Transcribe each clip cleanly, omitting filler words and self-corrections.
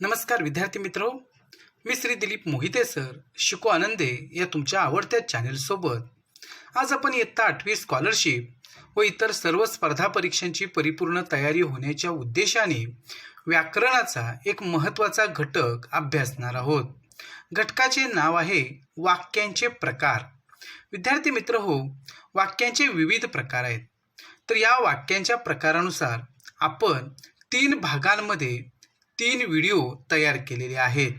नमस्कार विद्यार्थी मित्रो, मी श्री दिलीप मोहिते सर शिको आनंदे या तुमच्या आवडत्या चॅनेलसोबत आज आपण इयत्ता 8वी स्कॉलरशिप व इतर सर्व स्पर्धा परीक्षांची परिपूर्ण तयारी होण्याच्या उद्देशाने व्याकरणाचा एक महत्त्वाचा घटक अभ्यासणार आहोत. घटकाचे नाव आहे वाक्यांचे प्रकार. विद्यार्थी मित्र हो, वाक्यांचे विविध प्रकार आहेत. तर या वाक्यांच्या प्रकारानुसार आपण 3 भागांमध्ये 3 व्हिडिओ तयार केलेले आहेत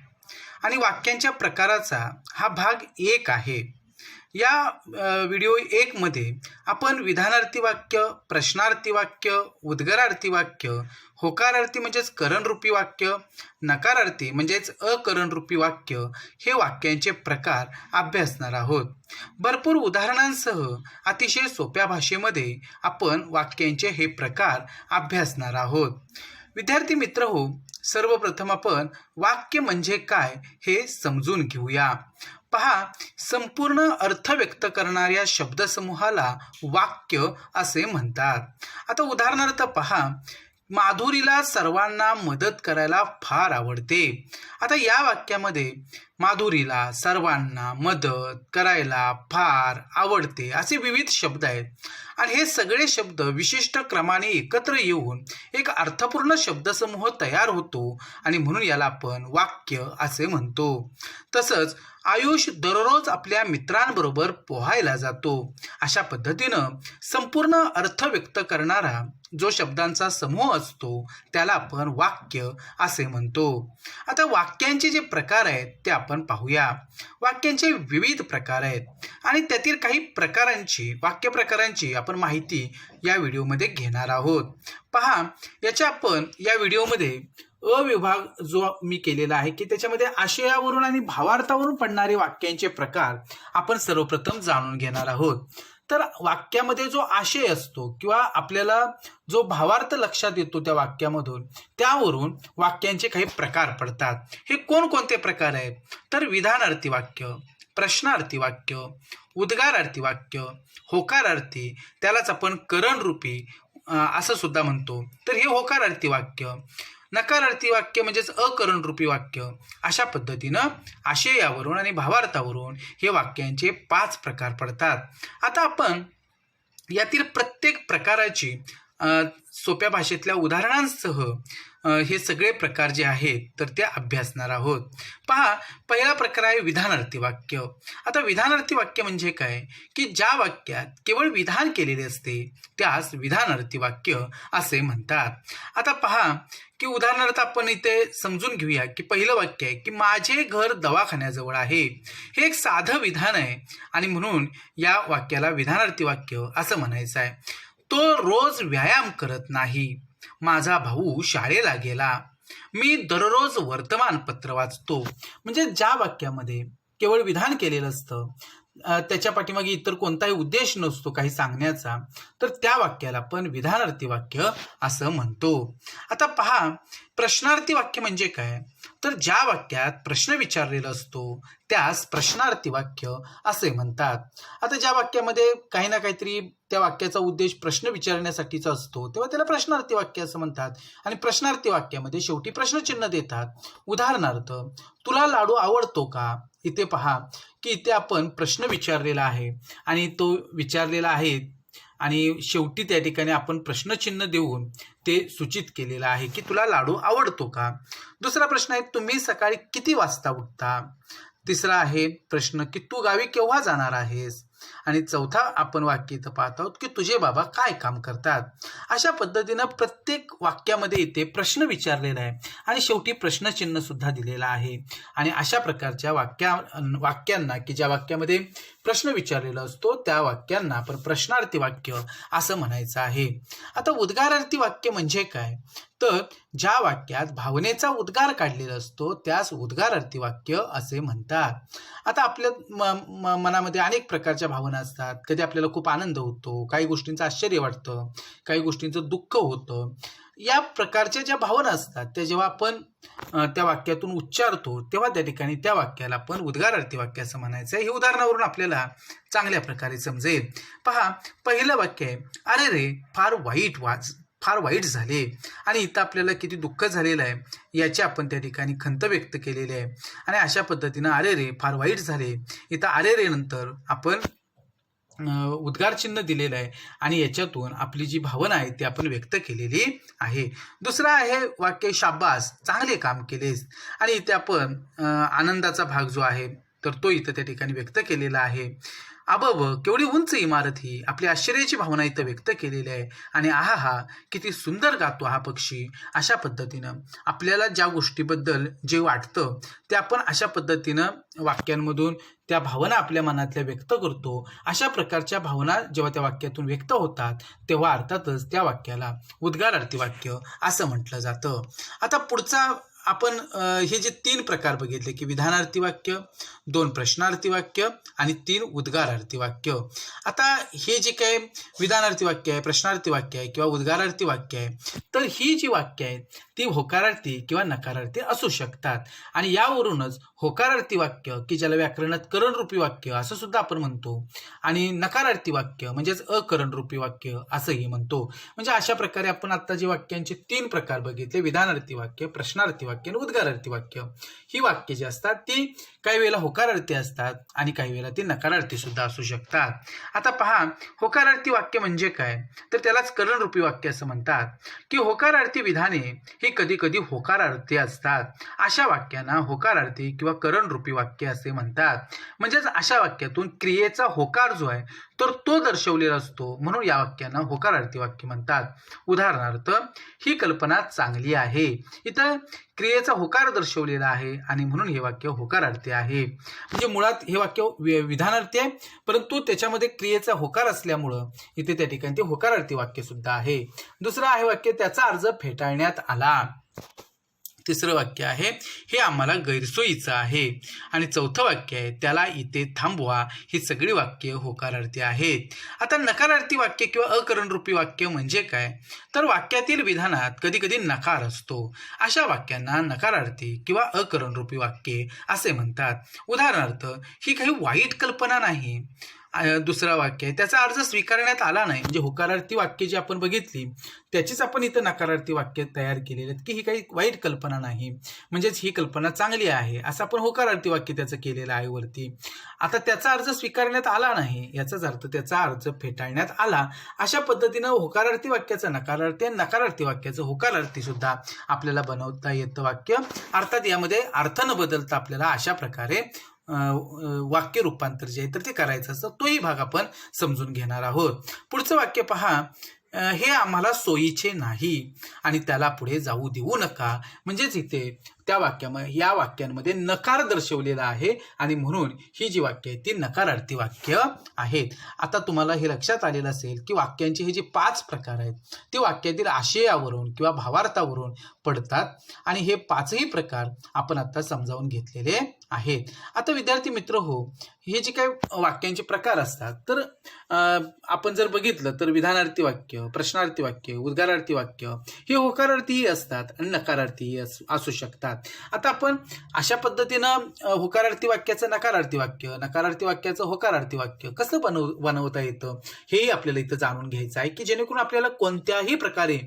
आणि वाक्यांच्या प्रकाराचा हा भाग 1 आहे. या व्हिडिओ 1 मध्ये आपण विधानार्थी वाक्य, प्रश्नार्थी वाक्य, उद्गारार्थी वाक्य, होकारार्थी म्हणजेच करणरूपी वाक्य, नकारार्थी म्हणजेच अकरणरूपी वाक्य हे वाक्यांचे प्रकार अभ्यासणार आहोत. भरपूर उदाहरणांसह अतिशय सोप्या भाषेमध्ये आपण वाक्यांचे हे प्रकार अभ्यासणार आहोत. विद्यार्थी मित्र हो, सर्वप्रथम आपण वाक्य म्हणजे काय हे समजून घेऊया. पहा, संपूर्ण अर्थ व्यक्त करणाऱ्या शब्दसमूहाला वाक्य असे म्हणतात. आता उदाहरणार्थ पहा, माधुरीला सर्वांना मदत करायला फार आवडते. आता या वाक्यामध्ये माधुरीला सर्वांना मदत करायला फार आवडते असे विविध शब्द आहेत आणि हे सगळे शब्द विशिष्ट क्रमाने एकत्र येऊन एक अर्थपूर्ण शब्दसमूह तयार होतो आणि म्हणून याला आपण वाक्य असे म्हणतो. तसंच आयुष दररोज आपल्या मित्रांबरोबर पोहायला जातो. अशा पद्धतीनं संपूर्ण अर्थ व्यक्त करणारा जो शब्दांचा समूह असतो त्याला आपण वाक्य असे म्हणतो. आता वाक्यांचे जे प्रकार आहेत ते आपण पाहूया. वाक्यांचे विविध प्रकार आहेत आणि त्यातील काही प्रकारांची, वाक्य प्रकारांची आपण माहिती या व्हिडिओमध्ये घेणार आहोत. पहा, याच्या आपण या व्हिडिओमध्ये विभाग जो मी केलेला आहे की त्याच्यामध्ये आशयावरून आणि भावार्थावरून पडणारे वाक्यांचे प्रकार आपण सर्वप्रथम जाणून घेणार आहोत. तर वाक्यामध्ये जो आशय असतो किंवा आपल्याला जो भावार्थ लक्षात येतो त्या वाक्यामधून, त्यावरून वाक्यांचे काही प्रकार पडतात. हे कोणकोणते प्रकार आहेत? तर विधानार्थी वाक्य, प्रश्नार्थी वाक्य, उद्गारार्थी वाक्य, होकारार्थी, त्यालाच आपण करणरूपी असं सुद्धा म्हणतो. तर हे होकारार्थी वाक्य. नकारार्थी वाक्य म्हणजेच अकरणरूपी वाक्य. अशा पद्धतीनं आशयावरून आणि भावार्थावरून हे वाक्यांचे 5 प्रकार पडतात. आता आपण यातील प्रत्येक प्रकाराची सोप्या भाषेतल्या उदाहरणांसह हे सगळे प्रकार जे आहेत तर ते अभ्यासणार आहोत. पहा, पहिला प्रकार आहे विधानार्थी वाक्य. आता विधानार्थी वाक्य म्हणजे काय की ज्या वाक्यात केवळ विधान केलेले असते त्यास विधानार्थी वाक्य असे म्हणतात. आता पहा की उदाहरणार्थ आपण इथे समजून घेऊया की पहिलं वाक्य आहे की माझे घर दवाखान्याजवळ आहे. हे एक साधं विधान आहे आणि म्हणून या वाक्याला विधानार्थी वाक्य असं म्हणायचं आहे. तो रोज व्यायाम करत नाही. माझा भाऊ शाळेला गेला. मी दररोज वर्तमानपत्र वाचतो. म्हणजे ज्या वाक्यामध्ये केवळ विधान केलेलं असतं, त्याच्या पाठीमागे इतर कोणताही उद्देश नसतो काही सांगण्याचा, तर त्या वाक्याला आपण विधानार्थी वाक्य असं म्हणतो. आता पहा, प्रश्नार्थी वाक्य म्हणजे काय? तर ज्या वाक्यात प्रश्न विचारलेला असतो त्यास प्रश्नार्थी वाक्य असे म्हणतात. आता ज्या वाक्यामध्ये काही ना काहीतरी त्या वाक्याचा उद्देश प्रश्न विचारण्यासाठीचा असतो तेव्हा त्याला प्रश्नार्थी वाक्य असं म्हणतात. आणि प्रश्नार्थी वाक्यामध्ये शेवटी प्रश्नचिन्ह देतात. उदाहरणार्थ, तुला लाडू आवडतो का? इथे पहा की इथे आपण प्रश्न विचारलेला आहे आणि तो विचारलेला आहे आणि शेवटी त्या ठिकाणी आपण प्रश्नचिन्ह देऊन ते सूचित केलेलं आहे की तुला लाडू आवडतो का. दुसरा प्रश्न आहे, तुम्ही सकाळी किती वाजता उठता? तिसरा आहे प्रश्न की तू गावी केव्हा जाणार आहेस? आणि चौथा आपण वाक्य इथं पाहत आहोत की तुझे बाबा काय काम करतात. अशा पद्धतीनं प्रत्येक वाक्यामध्ये इथे प्रश्न विचारलेला आहे आणि शेवटी प्रश्नचिन्ह सुद्धा दिलेला आहे. आणि अशा प्रकारच्या वाक्यांना की ज्या वाक्यामध्ये प्रश्न विचारलेला असतो त्या वाक्यांना आपण प्रश्नार्थी वाक्य असं म्हणायचं आहे. आता उद्गारार्थी वाक्य म्हणजे काय? तर ज्या वाक्यात भावनेचा उद्गार काढलेला असतो त्यास उद्गारार्थी वाक्य असे म्हणतात. आता आपल्या मनामध्ये अनेक प्रकारच्या भावना असतात. कधी आपल्याला खूप आनंद होतो, काही गोष्टींचं आश्चर्य वाटतं, काही गोष्टींचं दुःख होतं. या प्रकारच्या ज्या भावना असतात त्या जेव्हा आपण त्या वाक्यातून उच्चारतो तेव्हा त्या ठिकाणी त्या वाक्याला आपण उद्गारार्थी वाक्य असं म्हणायचं आहे. हे उदाहरणावरून आपल्याला चांगल्या प्रकारे समजेल. पहा, पहिलं वाक्य आहे, अरे रे फार वाईट फार वाईट झाले आणि इथं आपल्याला किती दुःख झालेलं आहे याची आपण त्या ठिकाणी खंत व्यक्त केलेली आहे. आणि अशा पद्धतीनं अरे रे फार वाईट झाले, इथं अरे रे नंतर आपण उद्गार चिन्ह दिलेलं आहे आणि याच्यातून आपली जी भावना आहे ती आपण व्यक्त केलेली आहे. दुसरा आहे वाक्य शाबास, चांगले काम केलेस. आणि इथे आपण आनंदाचा भाग जो आहे तर तो इथं त्या ठिकाणी व्यक्त केलेला आहे. अबब, केवढी उंच इमारत ही, आपली आश्चर्याची भावना इथं व्यक्त केलेली आहे. आणि आहा हा किती सुंदर गातो हा पक्षी. अशा पद्धतीनं आपल्याला ज्या गोष्टीबद्दल जे वाटतं ते आपण अशा पद्धतीनं वाक्यांमधून त्या भावना आपल्या मनातल्या व्यक्त करतो. अशा प्रकारच्या भावना जेव्हा त्या वाक्यातून व्यक्त होतात तेव्हा अर्थातच त्या वाक्याला उद्गारार्थी वाक्य असं म्हटलं जातं. आता पुढचा आपण हे जे 3 प्रकार बघितले की विधानार्थी वाक्य, 2 प्रश्नार्थी वाक्य आणि 3 उद्गारार्थी वाक्य. आता हे जे काही विधानार्थी वाक्य आहे, प्रश्नार्थी वाक्य आहे किंवा उद्गारार्थी वाक्य आहे, तर ही जी वाक्य आहेत ती होकारार्थी किंवा नकारार्थी असू शकतात. आणि यावरूनच होकारार्थी वाक्य की ज्याला व्याकरणात करणरूपी वाक्य असं सुद्धा आपण म्हणतो आणि नकारार्थी वाक्य म्हणजेच अकरणरूपी वाक्य असंही म्हणतो. म्हणजे अशा प्रकारे आपण आता जे वाक्यांचे 3 प्रकार बघितले, विधानार्थी वाक्य, प्रश्नार्थी वाक्य आणि उद्गारार्थी वाक्य. ही वाक्य जी असतात ती काही वेळेला होकारार्थी असतात आणि काही वेळेला ती नकारार्थी सुद्धा असू शकतात. आता पहा, होकारार्थी वाक्य म्हणजे काय, तर त्यालाच करणरूपी वाक्य असं म्हणतात. की होकारार्थी विधाने ही कधी कधी होकारार्थी असतात. अशा वाक्यांना होकारार्थी किंवा करणरूपी वाक्य असे म्हणतात. म्हणजेच अशा वाक्यातून क्रियेचा होकार जो आहे तर तो दर्शवलेला असतो, म्हणून या वाक्यांना होकारार्थी वाक्य म्हणतात. उदाहरणार्थ, ही कल्पना चांगली आहे. इथं क्रियेचा होकार दर्शवलेला आहे आणि म्हणून हे वाक्य होकारार्थी आहे. म्हणजे मुळात हे वाक्य विधानार्थी आहे, परंतु त्याच्यामध्ये क्रियेचा होकार असल्यामुळं इथे त्या ठिकाणी ते होकारार्थी वाक्य सुद्धा आहे. दुसरं आहे वाक्य, त्याचा अर्ज फेटाळण्यात आला. तिसरं वाक्य आहे, हे आम्हाला गैरसोयीचं आहे. आणि चौथं वाक्य आहे, त्याला इथे थांबवा. ही सगळी वाक्य होकारार्थी आहेत. आता नकारार्थी वाक्य किंवा अकरणरूपी वाक्य म्हणजे काय, तर वाक्यातील विधानात कधी कधी नकार असतो. अशा वाक्यांना नकारार्थी किंवा अकरणरूपी वाक्ये असे म्हणतात. उदाहरणार्थ, ही काही वाईट कल्पना नाही. दुसरा वाक्य आहे, त्याचा अर्ज स्वीकारण्यात आला नाही. म्हणजे होकारार्थी वाक्य जी आपण बघितली त्याचीच आपण इथं नकारार्थी वाक्य तयार केलेले आहेत की ही काही वाईट कल्पना नाही, म्हणजेच ही कल्पना चांगली आहे असं आपण होकारार्थी वाक्य त्याचं केलेलं आहे वरती. आता त्याचा अर्ज स्वीकारण्यात आला नाही याचाच अर्थ त्याचा अर्ज फेटाळण्यात आला. अशा पद्धतीनं होकारार्थी वाक्याचं नकारार्थी आणि नकारार्थी वाक्याचं होकारार्थी सुद्धा आपल्याला बनवता येतं वाक्य. अर्थात यामध्ये अर्थ न बदलता आपल्याला अशा प्रकारे वाक्य रूपांतर जे आहे तर ते करायचं असतं. तोही भाग आपण समजून घेणार आहोत. पुढचं वाक्य पहा, हे आम्हाला सोयीचे नाही आणि त्याला पुढे जाऊ देऊ नका. म्हणजेच इथे या वाक्यांमध्ये नकार दर्शवलेला आहे आणि म्हणून ही जी वाक्य आहेत ती नकारार्थी वाक्य आहेत. आता तुम्हाला हे लक्षात आलेलं असेल की वाक्यांचे हे जे 5 प्रकार आहेत ते वाक्यातील आशयावरून किंवा भावार्थावरून पडतात आणि हे 5ही प्रकार आपण आता समजावून घेतलेले आहेत. आता विद्यार्थी मित्र हो, हे जे काही वाक्यांचे प्रकार असतात तर आपण जर बघितलं तर विधानार्थी वाक्य, प्रश्नार्थी वाक्य, उद्गारार्थी वाक्य हे होकारार्थीही असतात आणि नकारार्थीही असू शकतात. आता आपण अशा पद्धतीनं होकारार्थी वाक्याचं नकारार्थी वाक्य, नकारार्थी वाक्याचं होकारार्थी वाक्य कसं बनवता येतं हेही आपल्याला इथं जाणून घ्यायचं आहे की जेणेकरून आपल्याला कोणत्याही प्रकारे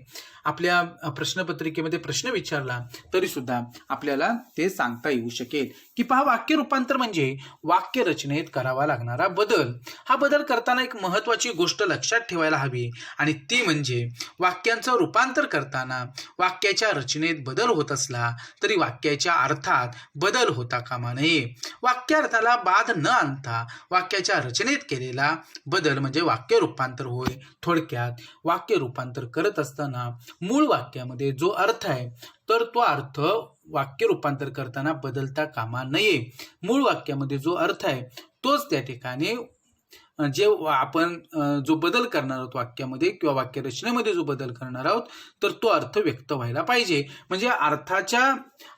आपल्या प्रश्नपत्रिकेमध्ये प्रश्न विचारला तरी सुद्धा आपल्याला ते सांगता येऊ शकेल. की पहा, वाक्य रूपांतर म्हणजे वाक्य रचनेत करावा लागणारा बदल. हा बदल करताना एक महत्वाची गोष्ट लक्षात ठेवायला हवी आणि ती म्हणजे वाक्यांचं रूपांतर करताना वाक्याच्या रचनेत बदल होत असला तरी वाक्याच्या अर्थात बदल होता कामा नये. वाक्यार्थाला बाध न आणता वाक्याच्या रचनेत केलेला बदल म्हणजे वाक्य रूपांतर होय. थोडक्यात वाक्य रूपांतर करत असताना मूळ वाक्यामध्ये जो अर्थ आहे तर तो अर्थ वाक्य रूपांतर करताना बदलता कामा नये. मूळ वाक्यामध्ये जो अर्थ आहे तोच त्या ठिकाणी जे आपण जो बदल करणार आहोत वाक्यामध्ये किंवा वाक्य रचनेमध्ये जो बदल करणार आहोत तर तो अर्थ व्यक्त व्हायला पाहिजे. म्हणजे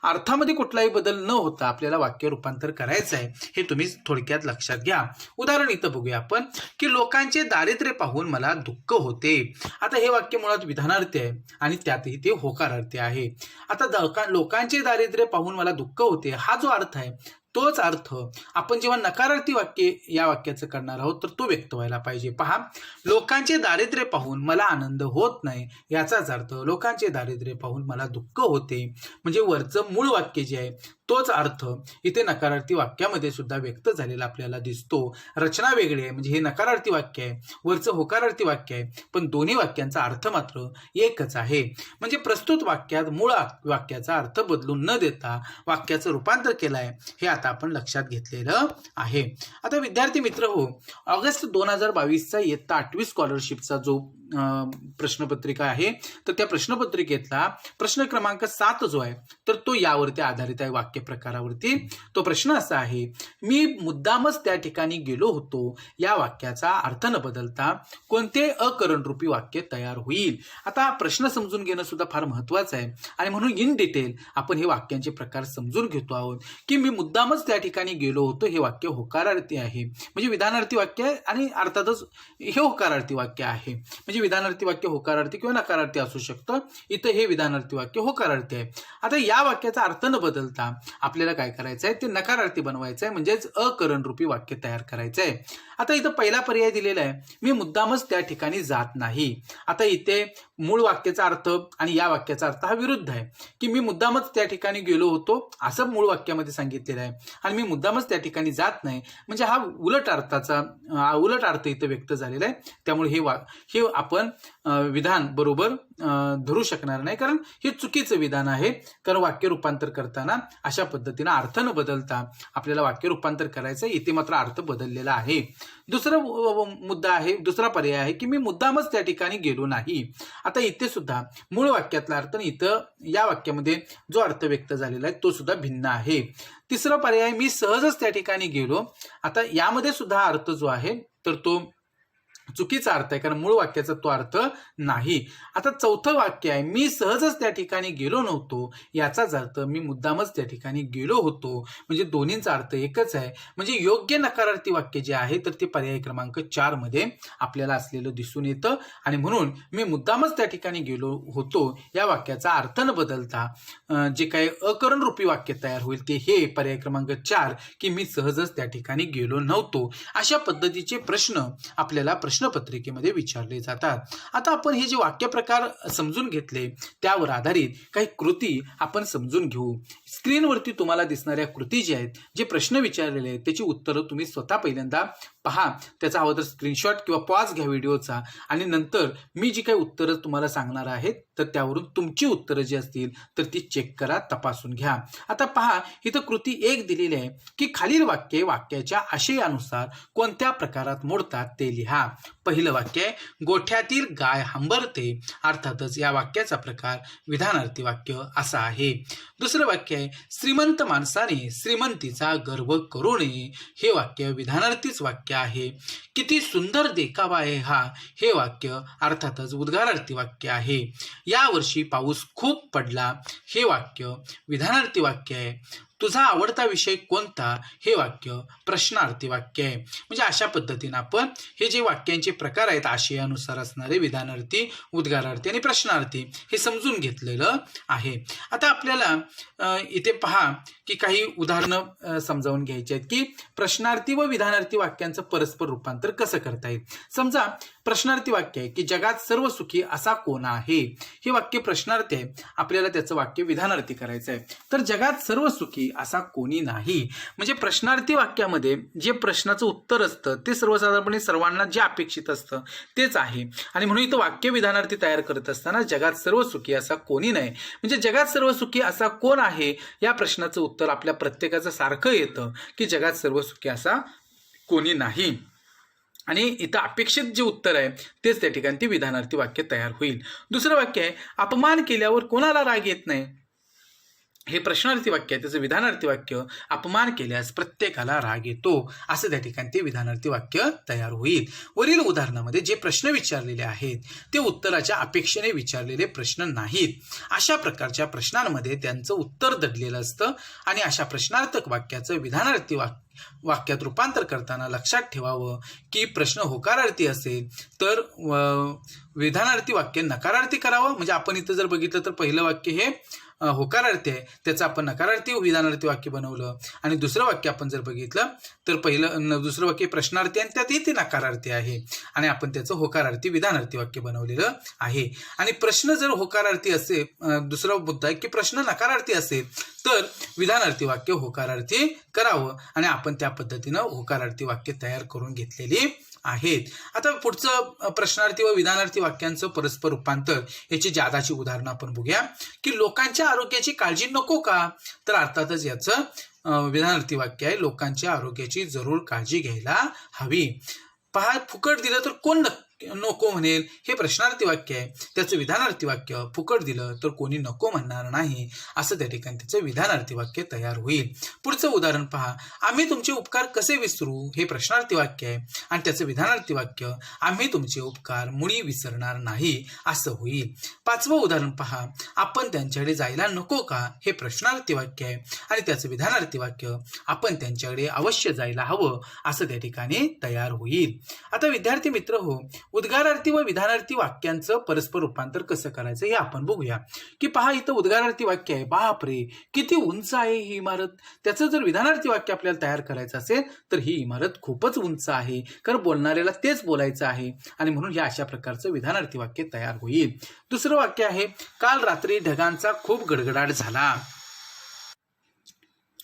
अर्थामध्ये कुठलाही बदल न होता आपल्याला वाक्य रूपांतर करायचं आहे हे तुम्ही थोडक्यात लक्षात घ्या. उदाहरण इथं बघूया आपण की लोकांचे दारिद्र्य पाहून मला दुःख होते. आता हे वाक्य मुळात विधानार्थी आहे आणि त्यातही ते होकारार्थी आहे. आता लोकांचे दारिद्र्य पाहून मला दुःख होते हा जो अर्थ आहे तोच अर्थ आपण जेव्हा नकारार्थी वाक्य या वाक्याचं करणार आहोत तर तो व्यक्त व्हायला पाहिजे. पहा, लोकांचे दारिद्र्य पाहून मला आनंद होत नाही याचाच अर्थ लोकांचे दारिद्र्य पाहून मला दुःख होते. म्हणजे वरचं मूळ वाक्य जे आहे तोच अर्थ इथे नकारार्थी वाक्यामध्ये सुद्धा व्यक्त झालेला आपल्याला दिसतो. रचना वेगळी आहे, म्हणजे हे नकारार्थी वाक्य आहे, वरचं होकारार्थी वाक्य आहे, पण दोन्ही वाक्यांचा अर्थ मात्र एकच आहे. म्हणजे प्रस्तुत वाक्यात मूळ वाक्याचा अर्थ बदलून न देता वाक्याचं रूपांतर केलं आहे हे आता आपण लक्षात घेतलेलं आहे. आता विद्यार्थी मित्र हो, ऑगस्ट 2022चा इयत्ता 8वी स्कॉलरशिपचा जो प्रश्नपत्रिका आहे तर त्या प्रश्नपत्रिकेतला प्रश्न क्रमांक 7 जो आहे तर तो यावरती आधारित आहे, वाक्य प्रकारावरती. तो प्रश्न असा आहे, मी मुद्दामच त्या ठिकाणी गेलो होतो या वाक्याचा अर्थ न बदलता कोणते अकरणरूपी वाक्य तयार होईल. आता प्रश्न समजून घेणं सुद्धा फार महत्वाचं आहे आणि म्हणून इन डिटेल आपण हे वाक्यांचे प्रकार समजून घेतो आहोत. की मी मुद्दामच त्या ठिकाणी गेलो होतो हे वाक्य होकारार्थी आहे, म्हणजे विधानार्थी वाक्य आहे आणि अर्थातच हे होकारार्थी वाक्य आहे. म्हणजे विधानार्थी वाक्य होकारार्थी किंवा नकारार्थी असू शकतं, इथं हे विधानार्थी वाक्य होकारार्थी आहे. आता या वाक्याचा अर्थ न बदलता आपल्याला काय करायचं आहे, ते नकारार्थी बनवायचं आहे, म्हणजेच अकरणरूपी वाक्य तयार करायचं आहे. आता इथं पहिला पर्याय दिलेला आहे, मी मुद्दामच त्या ठिकाणी जात नाही. आता इथे मूळ वाक्याचा अर्थ आणि या वाक्याचा अर्थ हा विरुद्ध आहे. की मी मुद्दामच त्या ठिकाणी गेलो होतो असं मूळ वाक्यामध्ये सांगितलेलं आहे आणि मी मुद्दामच त्या ठिकाणी जात नाही, म्हणजे हा उलट अर्थ इथं व्यक्त झालेला आहे. त्यामुळे हे आपण विधान बरोबर धरू शकणार नाही, कारण हे चुकीचं विधान आहे. कारण वाक्य रूपांतर करताना अशा पद्धतीनं अर्थ न बदलता आपल्याला वाक्य रूपांतर करायचं, इथे मात्र अर्थ बदललेला आहे. दुसरा पर्याय आहे की मी मुद्दामच त्या ठिकाणी गेलो नाही. आता इथे सुद्धा मूळ वाक्यातला अर्थ आणि इथं या वाक्यामध्ये जो अर्थ व्यक्त झालेला आहे तो सुद्धा भिन्न आहे. तिसरा पर्याय, मी सहजच त्या ठिकाणी गेलो. आता यामध्ये सुद्धा अर्थ जो आहे तर तो चुकीचा अर्थ आहे, कारण मूळ वाक्याचा तो अर्थ नाही. आता चौथं वाक्य आहे, मी सहजच त्या ठिकाणी गेलो नव्हतो याचाच अर्थ मी मुद्दामच त्या ठिकाणी गेलो होतो, म्हणजे दोन्हींचा अर्थ एकच आहे. म्हणजे योग्य नकारार्थी वाक्य जे आहे तर ते पर्याय क्रमांक 4 मध्ये आपल्याला असलेलं दिसून येतं आणि म्हणून मी मुद्दामच त्या ठिकाणी गेलो होतो या वाक्याचा अर्थ न बदलता जे काही अकरणरूपी वाक्य तयार होईल ते हे पर्याय क्रमांक 4 की मी सहजच त्या ठिकाणी गेलो नव्हतो. अशा पद्धतीचे प्रश्न आपल्याला प्रश्नपत्रिकेमध्ये विचारले जातात. आता आपण हे जे वाक्य प्रकार समजून घेतले त्यावर आधारित काही कृती आपण समजून घेऊ. स्क्रीनवरती तुम्हाला दिसणाऱ्या कृती ज्या आहेत, जे प्रश्न विचारलेले आहेत त्याची उत्तरं तुम्ही स्वतः पहिल्यांदा पहा. त्याचा हवा तर स्क्रीनशॉट किंवा पॉज घ्या व्हिडिओचा आणि नंतर मी जी काही उत्तरं तुम्हाला सांगणार आहेत तर त्यावरून तुमची उत्तरं जी असतील तर ती चेक करा, तपासून घ्या. आता पहा, इथं कृती 1 दिलेली आहे की खालील वाक्ये वाक्याच्या आशयानुसार कोणत्या प्रकारात मोडतात ते लिहा. पहिलं वाक्य आहे, गोठ्यातील गाय हंबरते. अर्थातच या वाक्याचा प्रकार विधानार्थी वाक्य असा आहे. दुसरं वाक्य आहे, श्रीमंत माणसाने श्रीमंतीचा गर्व करू नये. हे वाक्य विधानार्थीच वाक्य आहे. किती सुंदर देखावा आहे हा, हे वाक्य अर्थातच उद्गारार्थी वाक्य आहे. यावर्षी पाऊस खूप पडला. हे वाक्य विधानार्थी वाक्य आहे. तुझा आवडता विषय कोणता? हे वाक्य प्रश्नार्थी वाक्य आहे. म्हणजे अशा पद्धतीने आपण हे जे वाक्यांचे प्रकार आहेत आशयानुसार असणारे विधानार्थी, उद्गारार्थी आणि प्रश्नार्थी हे समजून घेतलेलं आहे. आता आपल्याला इथे पहा की काही उदाहरणं समजावून घ्यायची आहेत की प्रश्नार्थी व विधानार्थी वाक्यांचं परस्पर रूपांतर कसं करता येईल. समजा प्रश्नार्थी वाक्य आहे की जगात सर्व सुखी असा कोण आहे. हे वाक्य प्रश्नार्थी आहे, आपल्याला त्याचं वाक्य विधानार्थी करायचं आहे. तर जगात सर्व सुखी असा कोणी नाही. म्हणजे प्रश्नार्थी वाक्यामध्ये जे प्रश्नाचं उत्तर असतं ते सर्वसाधारणपणे सर्वांना जे अपेक्षित असतं तेच आहे आणि म्हणून इथं वाक्य विधानार्थी तयार करत असताना जगात सर्व सुखी असा कोणी नाही, म्हणजे जगात सर्व सुखी असा कोण आहे या प्रश्नाचं उत्तर आपल्या प्रत्येकाचं सारखं येतं की जगात सर्व सुखी असा कोणी नाही. आणि इथं अपेक्षित जे उत्तर आहे तेच त्या ठिकाणी ते विधानार्थी वाक्य तयार होईल. दुसरं वाक्य आहे, अपमान केल्यावर कोणाला राग येत नाही. हे प्रश्नार्थी वाक्य आहे, त्याचं विधानार्थी वाक्य अपमान केल्यास प्रत्येकाला राग येतो असं त्या ठिकाणी ते विधानार्थी वाक्य तयार होईल. वरील उदाहरणामध्ये जे प्रश्न विचारलेले आहेत ते उत्तराच्या अपेक्षेने विचारलेले प्रश्न नाहीत. अशा प्रकारच्या प्रश्नांमध्ये त्यांचं उत्तर दडलेलं असतं आणि अशा प्रश्नार्थक वाक्याचं विधानार्थी वाक्यात रूपांतर करताना लक्षात ठेवावं की प्रश्न होकारार्थी असेल तर विधानार्थी वाक्य नकारार्थी करावं. म्हणजे आपण इथं जर बघितलं तर पहिलं वाक्य हे होकारार्थी आहे त्याचं आपण नकारार्थी विधानार्थी वाक्य बनवलं. आणि दुसरं वाक्य आपण जर बघितलं तर दुसरं वाक्य प्रश्नार्थी आणि त्यातही ते नकारार्थी आहे आणि आपण त्याचं होकारार्थी विधानार्थी वाक्य बनवलेलं आहे. आणि प्रश्न जर होकारार्थी असेल, दुसरा मुद्दा आहे की प्रश्न नकारार्थी असेल तर विधानार्थी वाक्य होकारार्थी करावं आणि आपण त्या पद्धतीनं होकारार्थी वाक्य तयार करून घेतलेली आहेत. आता पुढचं प्रश्नार्थी व विधानार्थी वाक्यांचं परस्पर रूपांतर याची जादाची उदाहरणं आपण बघूया. की लोकांच्या आरोग्याची काळजी नको का? तर अर्थातच याचं विधानार्थी वाक्य आहे, लोकांच्या आरोग्याची जरूर काळजी घ्यायला हवी. पहा, फुकट दिलं तर कोण नको म्हणेल, हे प्रश्नार्थी वाक्य आहे. त्याचं विधानार्थी वाक्य, फुकट दिलं तर कोणी नको म्हणणार नाही, असं त्या ठिकाणी त्याचं विधानार्थी वाक्य तयार होईल. पुढचं उदाहरण पहा, आम्ही तुमचे उपकार कसे विसरू, हे प्रश्नार्थी वाक्य आहे आणि त्याचं विधानार्थी वाक्य, आम्ही तुमचे उपकार मुळी विसरणार नाही, असं होईल. पाचवं उदाहरण पहा, आपण त्यांच्याकडे जायला नको का, हे प्रश्नार्थी वाक्य आहे आणि त्याचं विधानार्थी वाक्य, आपण त्यांच्याकडे अवश्य जायला हवं, असं त्या ठिकाणी तयार होईल. आता विद्यार्थी मित्र हो, उद्गारार्थी व विधानार्थी वाक्यांचं परस्पर रूपांतर कसं करायचं हे आपण बघूया. की पहा, इथं उद्गारार्थी वाक्य आहे, बापरे किती उंच आहे ही इमारत. त्याचं जर विधानार्थी वाक्य आपल्याला तयार करायचं असेल तर ही इमारत खूपच उंच आहे, कारण बोलणाऱ्याला तेच बोलायचं आहे आणि म्हणून हे अशा प्रकारचं विधानार्थी वाक्य तयार होईल. दुसरं वाक्य आहे, काल रात्री ढगांचा खूप गडगडाट झाला.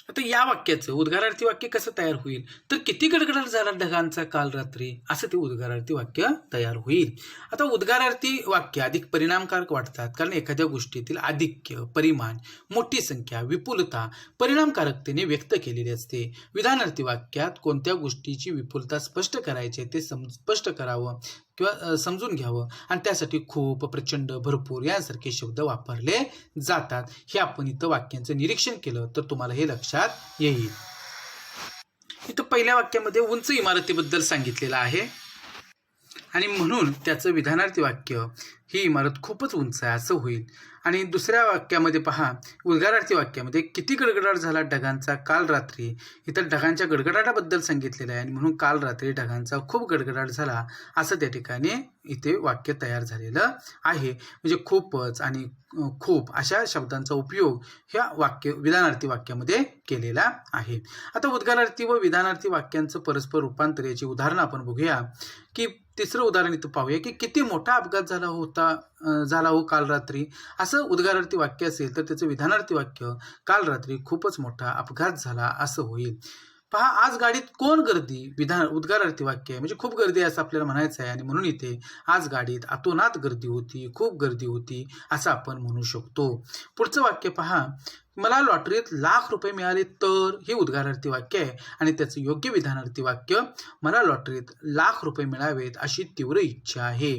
आता या वाक्याचं उद्गारार्थी वाक्य कसं तयार होईल, तर किती गडगडाट झाला ढगांचा काल रात्री, असं ते उद्गारार्थी वाक्य तयार होईल. आता उद्गारार्थी वाक्य अधिक परिणामकारक वाटतात कारण एखाद्या गोष्टीतील आधिक्य, परिमाण, मोठी संख्या, विपुलता परिणामकारकतेने व्यक्त केलेली असते. विधानार्थी वाक्यात कोणत्या गोष्टीची विपुलता स्पष्ट करायची ते स्पष्ट करावं किंवा समजून घ्यावं आणि त्यासाठी खूप, प्रचंड, भरपूर यांसारखे शब्द वापरले जातात. हे आपण इथं वाक्यांचं निरीक्षण केलं तर तुम्हाला हे लक्षात येईल. इथं पहिल्या वाक्यामध्ये उंच इमारतीबद्दल सांगितलेलं आहे आणि म्हणून त्याचं विधानार्थी वाक्य, ही इमारत खूपच उंच आहे, असं होईल. आणि दुसऱ्या वाक्यामध्ये पहा, उद्गारार्थी वाक्यामध्ये किती गडगडाट झाला ढगांचा काल रात्री, इथं ढगांच्या गडगडाटाबद्दल सांगितलेलं आहे आणि म्हणून काल रात्री ढगांचा खूप गडगडाट झाला, असं त्या ठिकाणी इथे वाक्य तयार झालेलं आहे. म्हणजे खूपच आणि खूप अशा शब्दांचा उपयोग ह्या विधानार्थी वाक्यामध्ये केलेला आहे. आता उद्गारार्थी व विधानार्थी वाक्यांचं परस्पर रूपांतर याची उदाहरणं आपण बघूया. की तिसरं उदाहरण इथं पाहूया, की किती मोठा अपघात झाला हो काल रात्री, असं उद्गारार्थी वाक्य असेल तर त्याचं विधानार्थी वाक्य, काल रात्री खूपच मोठा अपघात झाला, असं होईल. पहा, आज गाडीत कोण गर्दी, उद्गारार्थी वाक्य आहे, म्हणजे खूप गर्दी असं आपल्याला म्हणायचं आहे आणि म्हणून इथे आज गाडीत अतोनात गर्दी होती, खूप गर्दी होती, असं आपण म्हणू शकतो. पुढचं वाक्य पहा, मला लॉटरीत ₹1,00,000 मिळाले तर, हे उद्गारार्थी वाक्य आहे आणि त्याचं योग्य विधानार्थी वाक्य, मला लॉटरीत ₹1,00,000 मिळावेत अशी तीव्र इच्छा आहे.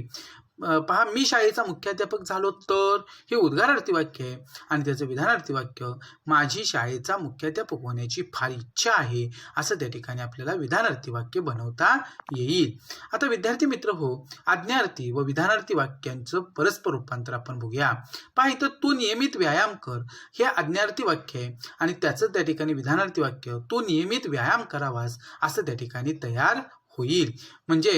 पहा, मी शाळेचा मुख्याध्यापक झालो तर, हे उद्गारार्थी वाक्य आहे आणि त्याचं विधानार्थी वाक्य, माझी शाळेचा मुख्याध्यापक होण्याची फार इच्छा आहे, असं त्या ठिकाणी आपल्याला विधानार्थी वाक्य बनवता येईल. आता विद्यार्थी मित्र हो, आज्ञार्थी व विधानार्थी वाक्यांचं परस्पर रूपांतर आपण बघूया. पहा, इथं तू नियमित व्यायाम कर, हे आज्ञार्थी वाक्य आहे आणि त्याचं त्या ठिकाणी विधानार्थी वाक्य, तू नियमित व्यायाम करावास, असं त्या ठिकाणी तयार होईल. म्हणजे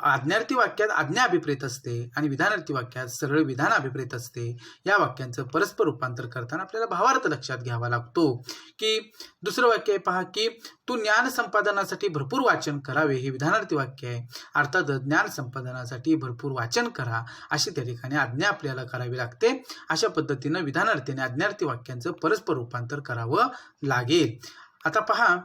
आज्ञार्थी वाक्यात आज्ञा अभिप्रेत असते आणि विधानार्थी वाक्यात सरळ विधान अभिप्रेत असते. या वाक्यांचं परस्पर रूपांतर करताना आपल्याला भावार्थ लक्षात घ्यावा लागतो. की दुसरं वाक्य आहे पहा, की तू ज्ञान संपादनासाठी भरपूर वाचन करावे, हे विधानार्थी वाक्य आहे. अर्थात ज्ञान संपादनासाठी भरपूर वाचन करा, अशी त्या ठिकाणी आज्ञा आपल्याला करावी लागते. अशा पद्धतीनं विधानार्थी आणि आज्ञार्थी वाक्यांचं परस्पर रूपांतर करावं लागेल. आता पहा,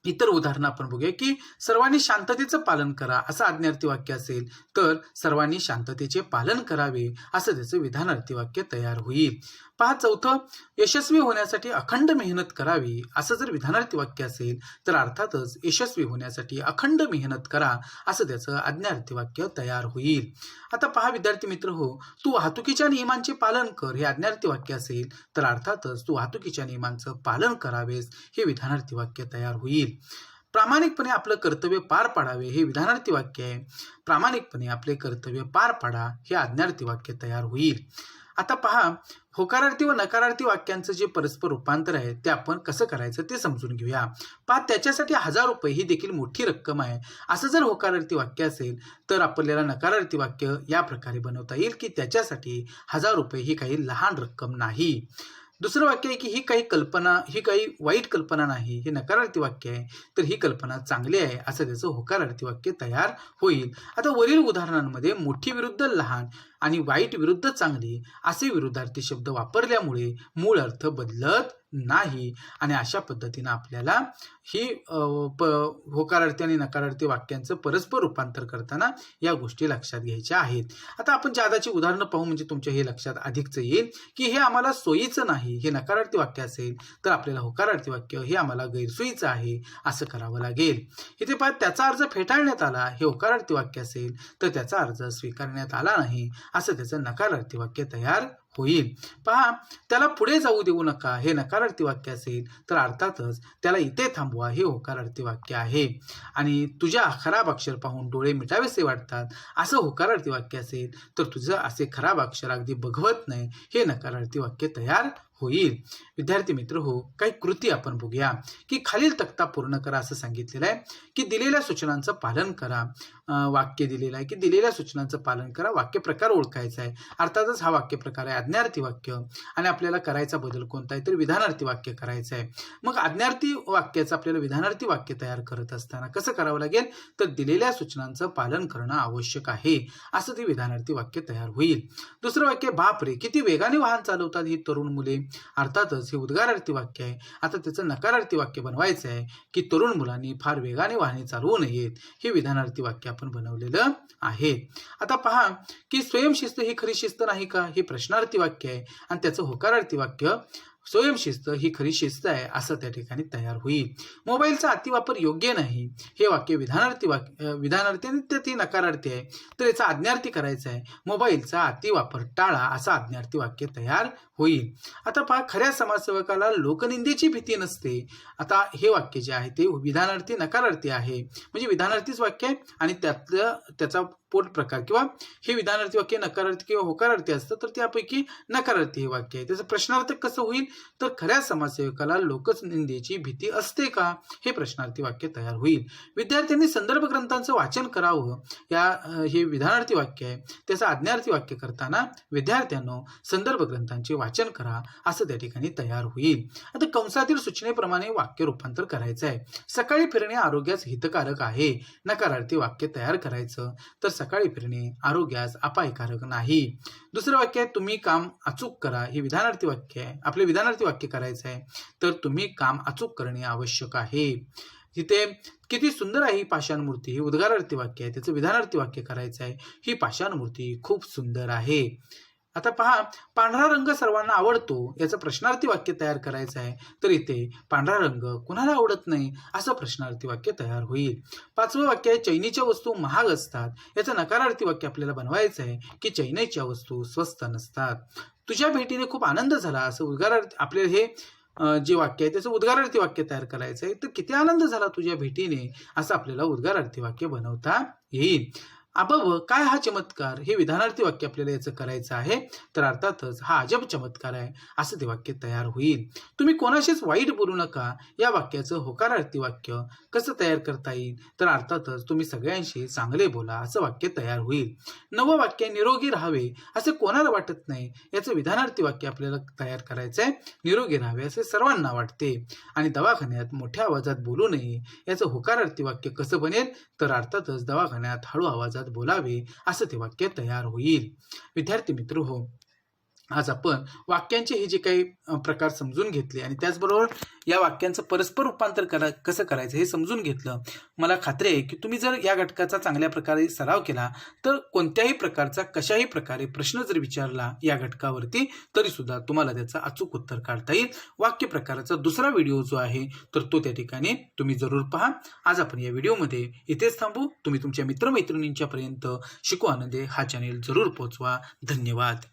इतर उदाहरणं आपण बघूया. की सर्वांनी शांततेचं पालन करा, असं आज्ञार्थी वाक्य असेल तर सर्वांनी शांततेचे पालन करावे, असं त्याचं विधानार्थी वाक्य तयार होईल. पहा, चौथं, यशस्वी होण्यासाठी अखंड मेहनत करावी, असं जर विधानार्थी वाक्य असेल तर अर्थातच यशस्वी होण्यासाठी अखंड मेहनत करा, असं त्याचं आज्ञार्थी वाक्य तयार होईल. आता पहा विद्यार्थी मित्र हो, तू वाहतुकीच्या नियमांचे पालन कर, हे आज्ञार्थी वाक्य असेल तर अर्थातच तू वाहतुकीच्या नियमांचं पालन करावेस, हे विधानार्थी वाक्य तयार होईल. प्रामाणिकपणे आपलं कर्तव्य पार पाडावे, हे विधानार्थी वाक्य आहे. प्रामाणिकपणे आपले कर्तव्य पार पाडा, हे आज्ञार्थी वाक्य तयार होईल. आता पहा, होकारार्थी व नकारार्थी वाक्यांचं जे परस्पर रूपांतर आहे ते आपण कसं करायचं ते समजून घेऊया. पहा, त्याच्यासाठी 1000 रुपये ही देखील मोठी रक्कम आहे. असं जर होकारार्थी वाक्य असेल तर आपल्याला नकारार्थी वाक्य या प्रकारे बनवता येईल की त्याच्यासाठी 1000 रुपये ही काही लहान रक्कम नाही. दुसरं वाक्य आहे की ही काही वाईट कल्पना नाही, हे नकारार्थी वाक्य आहे, तर ही कल्पना चांगली आहे असं त्याचं होकारार्थी वाक्य तयार होईल. आता वरील उदाहरणांमध्ये मोठी विरुद्ध लहान आणि वाईट विरुद्ध चांगली असे विरुद्धार्थी शब्द वापरल्यामुळे मूळ अर्थ बदलत नाही आणि अशा पद्धतीनं आपल्याला ही होकारार्थी आणि नकारार्थी वाक्यांचं परस्पर रूपांतर करताना या गोष्टी लक्षात घ्यायच्या आहेत. आता आपण जादाची उदाहरणं पाहू म्हणजे तुमच्या हे लक्षात अधिकच येईल की हे आम्हाला सोयीचं नाही, हे नकारार्थी वाक्य असेल तर आपल्याला होकारार्थी वाक्य हे आम्हाला गैरसोयीचं आहे असं करावं लागेल. इथे पहा, त्याचा अर्ज फेटाळण्यात आला हे होकारार्थी वाक्य असेल तर त्याचा अर्ज स्वीकारण्यात आला नाही असं त्याचं नकारार्थी वाक्य तयार होईल. पहा, त्याला पुढे जाऊ देऊ नका हे नकारार्थी वाक्य असेल तर अर्थातच त्याला इथे थांबवा हे होकारार्थी वाक्य आहे. आणि तुझ्या खराब अक्षर पाहून डोळे मिटावेसे वाटतात असं होकारार्थी वाक्य असेल तर तुझं असे खराब अक्षर अगदी बघवत नाही हे नकारार्थी वाक्य तयार होईल. विद्यार्थी मित्र हो, काही कृती आपण बघूया की खालील तक्ता पूर्ण करा असं सांगितलेलं आहे की दिलेल्या सूचनांचं पालन करा. वाक्य दिलेलं आहे की दिलेल्या सूचनांचं पालन करा. वाक्य प्रकार ओळखायचा आहे. अर्थातच हा वाक्य प्रकार आहे आज्ञार्थी वाक्य आणि आपल्याला करायचा बदल कोणता आहे तर विधानार्थी वाक्य करायचं आहे. मग आज्ञार्थी वाक्याचं आपल्याला विधानार्थी वाक्य तयार करत असताना कसं करावं लागेल तर दिलेल्या सूचनांचं पालन करणं आवश्यक आहे असं ते विधानार्थी वाक्य तयार होईल. दुसरं वाक्य, बापरे किती वेगाने वाहन चालवतात ही तरुण मुले. अर्थातच हे उद्गारार्थी वाक्य आहे. आता त्याचं नकारार्थी वाक्य बनवायचं आहे की तरुण मुलांनी फार वेगाने वाहने चालवू नयेत. हे विधानार्थी वाक्य आपण बनवलेलं आहे. आता पहा की स्वयंशिस्त ही खरी शिस्त नाही का, हे प्रश्नार्थी वाक्य आहे आणि त्याचं होकारार्थी वाक्य स्वयंशिस्त ही खरी शिस्त आहे असं त्या ठिकाणी तयार होईल. मोबाईलचा अतिवापर योग्य नाही हे वाक्य विधानार्थी आणि ते नकारार्थी आहे तर याचा आज्ञार्थी करायचं आहे. मोबाईलचा अतिवापर टाळा असं आज्ञार्थी वाक्य तयार होईल. आता पहा, खऱ्या समाजसेवकाला लोकनिंदेची भीती नसते. आता हे वाक्य जे आहे ते विधानार्थी नकारार्थी आहे, म्हणजे विधानार्थीच वाक्य आहे आणि त्याचा पोट प्रकार किंवा हे विधानार्थी वाक्य नकारार्थी किंवा होकारार्थी असतं तर त्यापैकी नकारार्थी हे वाक्य आहे. त्याचं प्रश्नार्थक कसं होईल तर खऱ्या समाजसेवकाला लोकनिंदेची भीती असते का, हे प्रश्नार्थी वाक्य तयार होईल. विद्यार्थ्यांनी संदर्भ ग्रंथांचं वाचन करावं हे विधानार्थी वाक्य आहे. त्याचं आज्ञार्थी वाक्य करताना विद्यार्थ्यांनो संदर्भ ग्रंथांचे वाचन करा असं त्या ठिकाणी तयार होईल. आता कंसातील सूचनेप्रमाणे वाक्य रूपांतर करायचं आहे. सकाळी फिरणे आरोग्यास हितकारक आहे. नकारार्थी वाक्य तयार करायचं तर सकाळी फिरणे आरोग्यास अपायकारक नाही. दुसरं वाक्य आहे, तुम्ही काम अचूक करा. हे विधानार्थी वाक्य आहे. आपले विधानार्थी वाक्य करायचं आहे तर तुम्ही काम अचूक करणे आवश्यक आहे. तिथे किती सुंदर आहे ही पाषाण मूर्ती, हे उद्गारार्थी वाक्य आहे. त्याचं विधानार्थी वाक्य करायचं आहे, ही पाषाण मूर्ती खूप सुंदर आहे. आता पहा, पांढरा रंग सर्वांना आवडतो याचं प्रश्नार्थी वाक्य तयार करायचं आहे तर इथे पांढरा रंग कुणाला आवडत नाही असं प्रश्नार्थी वाक्य तयार होईल. पाचवं वाक्य आहे, चैनीच्या वस्तू महाग असतात. याचं नकारार्थी वाक्य आपल्याला बनवायचं आहे की चैनीच्या वस्तू स्वस्त नसतात. तुझ्या भेटीने खूप आनंद झाला असं उद्गारार्थी आपल्याला हे जे वाक्य आहे त्याचं उद्गारार्थी वाक्य तयार करायचं आहे तर किती आनंद झाला तुझ्या भेटीने असं आपल्याला उद्गारार्थी वाक्य बनवता येईल. अबब काय हा चमत्कार, हे विधानार्थी वाक्य आपल्याला याचं करायचं आहे तर अर्थातच हा अजब चमत्कार आहे असं ते वाक्य तयार होईल. तुम्ही कोणाशीच वाईट बोलू नका या वाक्याचं होकारार्थी वाक्य कसं तयार करता येईल तर अर्थातच तुम्ही सगळ्यांशी चांगले बोला असं वाक्य तयार होईल. नवं वाक्य, निरोगी राहावे असे कोणाला वाटत नाही याचं विधानार्थी वाक्य आपल्याला तयार करायचं आहे. निरोगी राहावे असे सर्वांना वाटते. आणि दवाखान्यात मोठ्या आवाजात बोलू नये याचं होकारार्थी वाक्य कसं बनेल तर अर्थातच दवाखान्यात हळू आवाजात बोलावे असं ते वाक्य तयार होईल. विद्यार्थी मित्र हो, आज आपण वाक्यांचे हे जे काही प्रकार समजून घेतले आणि त्याचबरोबर या वाक्यांचं परस्पर रूपांतर कसं करायचं हे समजून घेतलं. मला खात्री आहे की तुम्ही जर या घटकाचा चांगल्या प्रकारे सराव केला तर कोणत्याही प्रकारचा कशाही प्रकारे प्रश्न जर विचारला या घटकावरती तरी सुद्धा तुम्हाला त्याचं अचूक उत्तर काढता येईल. वाक्य प्रकाराचा दुसरा व्हिडिओ जो आहे तर तो त्या ठिकाणी तुम्ही जरूर पहा. आज आपण या व्हिडिओमध्ये इथेच थांबू. तुम्ही तुमच्या मित्रमैत्रिणींच्या पर्यंत शिकू आनंदे हा चॅनेल जरूर पोहोचवा. धन्यवाद.